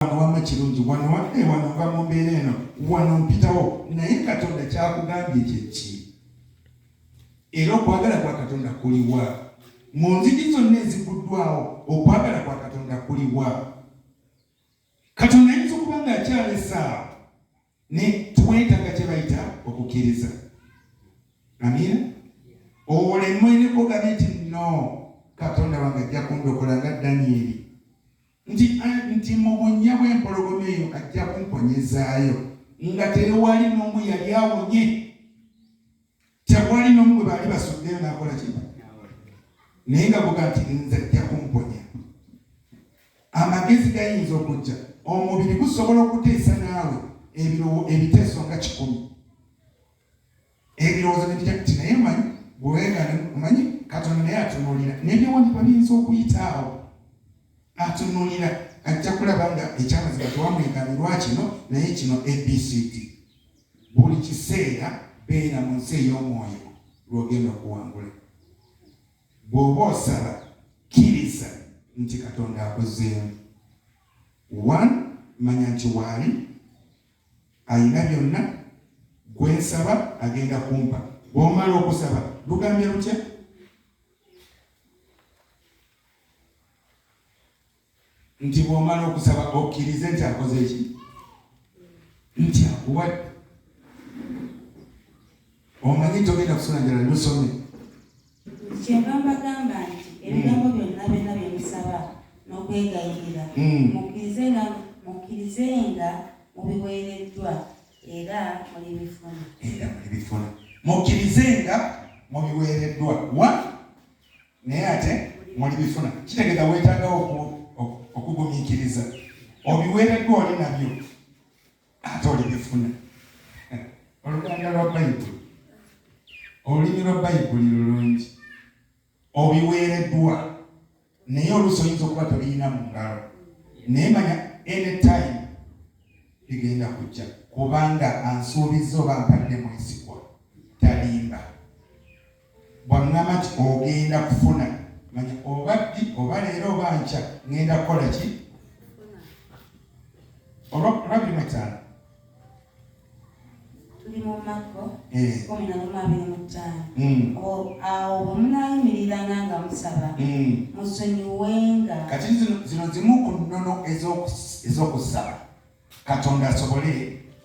wamma kirungi wano wadde wano va mu mbeera eno wano mpitawo naye Katonda kyakugambye kyeki era okwagala kwa Katonda kuliwa mu nzigi zonna eziguddwawo okwagala kwa Katonda kuliwa Katonda ayinza okuba nga akyalesa ne twetaaga kye bayita okukkiriza amina olemweneko gabe nti no Katonda wange ajja kundokola nga Ddamulira nti mu bunnya bw'empologoma eyo ajja kumponyezaayo nga tewali n'omu yali awonye tewali n'omu bwe baali basuddeyo n'akola kino naye nga buga nti nze ajja kumponya amagezi gayinza okujja omubiri gusobola okuteesa naawe ebiteeso nga 100 ebirowoozo nebijja naye manyi bwewegane omanyi Katonda naye atunuulira n'ebyewandibwa biyinza okuyitaawo atunuulira ajja kulaba nga ekyamazima tewamwegamirwa kino naye kino ABCD buli kiseera beera mu nsi ey'omwoyo lw'ogenda okuwangula bw'oba osaba kkiriza nti Katonda akozeemu 1 manya nti waali ayina byonna gwensaba agenda kumpa bw'omala okusaba lugambye lutya nti bw'omala okusaba okkirize nti akoze eki nti akuwadde omanyi togenda kusula njala lusome kyenva mbagamba nti ebigambo byonna byonna bye musaba n'okwegayirira mukkirizenga mubiweereddwa era mulibifuna mukkirizenga mubiweereddwa wa naye ate mulibifuna kitegeeza weetaagawo okugumiikiriza obiweereddwa oli nabyo ate olibifuna oluganda lwa Bayibuli olulimi lwa Bayibuli lulungi obiweereddwa naye oluusi oyinza okuba toliyina mu ngalo naye manya anytime bigenda kujja kubanga ansuubiza oba mpadde mwesigwa talimba bw'aŋŋamba nti ogenda kufuna manya oba ddi oba leero oba nkya ŋŋenda kukola ki olwabirimatano tuli mu Makko 11:25 awo bwe munaayimiriranga nga musaba musonyiwenga kati zino zimu ku nnono ez'okusaba Katonda asobole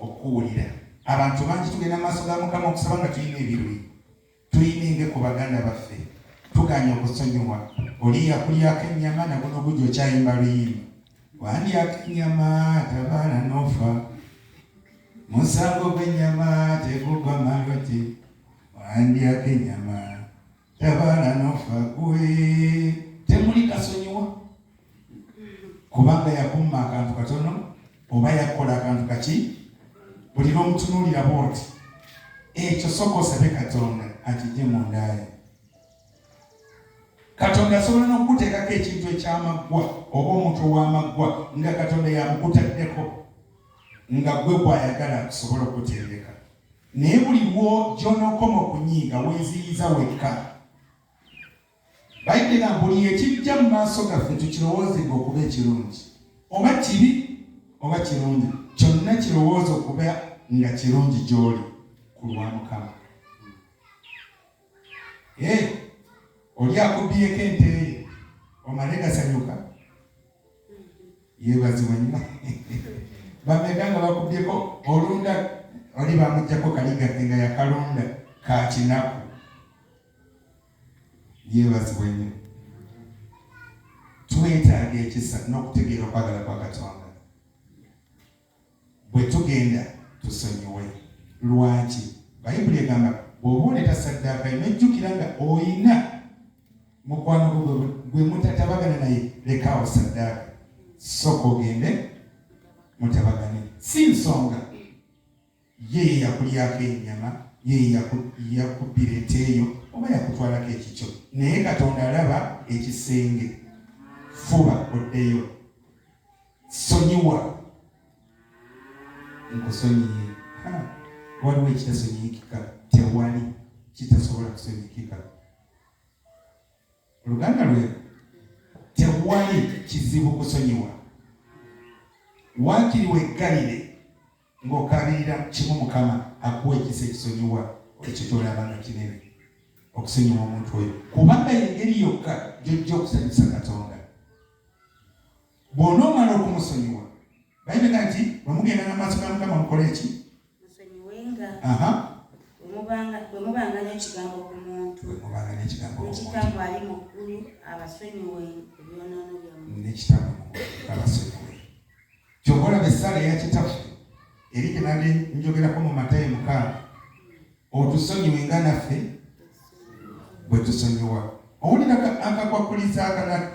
okuwulira abantu bangi tugenda maaso ga Mukama okusaba nga tulina ebirwi tuyininge ku baganda baffe tuganye okusonyiwa oli yakulyako ennyama naguno gujja okyayimba luyimba wandyako ennyama tabaala n'ofa musango gw'ennyama tegugwa maloti wandyako ennyama tabaala n'ofa gwe temuli kasonyiwa kubanga yakumma akantu katono oba yakola akantu kaki buli lw'omutunuulira bwoti ekyo sooka osabe Katonda akijje mundaaya Katonda asobola n'okuteekako ekintu ekyamaggwa oba omuntu ow'amaggwa nga Katonda yamukutaddeko nga gwe gw'ayagala akusobola okutendeka naye buli gy'onookoma okunyiiga weeziyiza wekka bayigera buli ekijja mu maaso gaffe tukirowoozenga okuba ekirungi oba kibi oba kirungi kyonna kirowooza okuba nga kirungi gy'oli ku lwa Mukama oli akubyeko ente ye omale gasanyuka yeebazibwa nnyo bameka nga bakubyeko olunda oli bamuggyako kaligaffe nga yakalunda ka kinaku yeebazibwa nnyo twetaaga ekisa n'okutegeera okwagala kwa Katonda bwe tugenda tusonyiwe lwaki Bayibuli egamba bw'oba oleeta saddaaka nojjukira nga oyina mukwano gwe mutatabagana naye lekaawo saddaaka sooka ogende mutabagane si nsonga ye yakulyako ennyama ye yakubbira ente eyo oba yakutwalako ekikyo naye Katonda alaba ekisenge fuba oddeyo sonyiwa nkusonyiye waliwo ekitasonyiyikika tewali kitasobola kusonyiyikika oluganda lwe tewali kizibu kusonyiwa waakiri weggalire ng'okabirira kimu Mukama akuwa ekisa ekisonyiwa ekyo ky'olabanga kinene okusonyiwa omuntu oyo, kubanga engeri yokka gy'ojja okusanyusa Katonda. Bw'onoomala okumusonyiwa Bayibuli nti bwe mugenda n'amaaso ga Mukama mukole ki? Musonyiwenga. Bwe mubanganya ekigambo ku muntu. N'ekitammwe ali mu ggulu abasonyiwe ebyonoono byammwe. N'ekitammwe mu ggulu abasonyiwe. Ky'oba olaba essaala eya kitaffe eri gye nali njogerako mu Matayo 6, otusonyiwenga naffe bwe tusonyiwa. Owulira akakwakuliza akana